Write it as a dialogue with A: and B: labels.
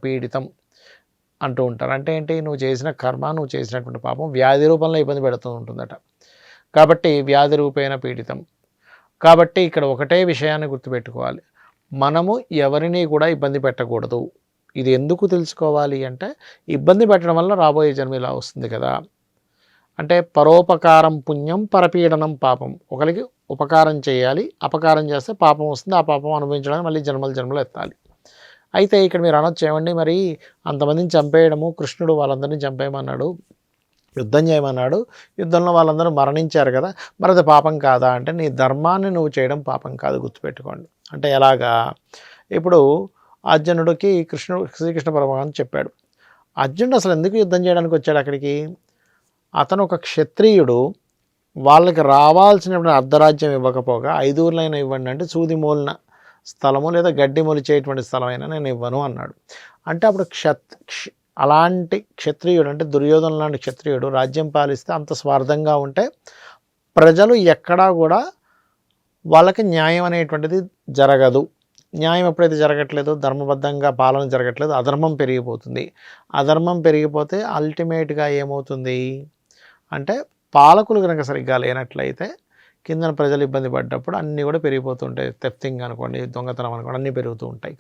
A: పీడితం అంటూ ఉంటారు. అంటే ఏంటి? నువ్వు చేసిన కర్మ, నువ్వు చేసినటువంటి పాపం వ్యాధి రూపంలో ఇబ్బంది పెడుతూ ఉంటుందట. కాబట్టి వ్యాధి రూపేణ పీడితం. కాబట్టి ఇక్కడ ఒకటే విషయాన్ని గుర్తుపెట్టుకోవాలి. మనము ఎవరిని కూడా ఇబ్బంది పెట్టకూడదు. ఇది ఎందుకు తెలుసుకోవాలి అంటే, ఇబ్బంది పెట్టడం వల్ల రాబోయే జన్మ ఇలా వస్తుంది కదా! అంటే పరోపకారం పుణ్యం, పరపీడనం పాపం. ఒకరికి ఉపకారం చేయాలి, అపకారం చేస్తే పాపం వస్తుంది. ఆ పాపం అనుభవించడానికి మళ్ళీ జన్మలు ఎత్తాలి. అయితే ఇక్కడ మీరు అనొచ్చు, ఏమండి మరి అంతమందిని చంపేయడము, కృష్ణుడు వాళ్ళందరినీ చంపేయమన్నాడు, యుద్ధం చేయమన్నాడు, యుద్ధంలో వాళ్ళందరూ మరణించారు కదా, మరి అది పాపం కాదా అంటే, నీ ధర్మాన్ని నువ్వు చేయడం పాపం కాదు, గుర్తుపెట్టుకోండి. అంటే ఎలాగా? ఇప్పుడు అర్జునుడికి శ్రీకృష్ణ పరమాత్మ చెప్పాడు, అర్జునుడు అసలు ఎందుకు యుద్ధం చేయడానికి వచ్చాడు అక్కడికి? అతను ఒక క్షత్రియుడు, వాళ్ళకి రావాల్సినటువంటి అర్ధరాజ్యం ఇవ్వకపోగా 5 ఊర్లైనా ఇవ్వండి అంటే, సూది మూలిన స్థలము లేదా గడ్డి మొలిచేటువంటి స్థలమైనా నేను ఇవ్వను అన్నాడు. అంటే అప్పుడు అలాంటి క్షత్రియుడు, అంటే దుర్యోధన లాంటి క్షత్రియుడు రాజ్యం పాలిస్తే అంత స్వార్థంగా ఉంటే ప్రజలు ఎక్కడా కూడా వాళ్ళకి న్యాయం అనేటువంటిది జరగదు. న్యాయం ఎప్పుడైతే జరగట్లేదో, ధర్మబద్ధంగా పాలన జరగట్లేదు, అధర్మం పెరిగిపోతుంది. అధర్మం పెరిగిపోతే అల్టిమేట్గా ఏమవుతుంది అంటే, పాలకులు కనుక సరిగ్గా లేనట్లయితే కిందన ప్రజలు ఇబ్బంది పడ్డప్పుడు అన్నీ కూడా పెరిగిపోతుంటాయి. థెఫ్టింగ్ అనుకోండి, దొంగతనం అనుకోండి, అన్నీ పెరుగుతూ ఉంటాయి.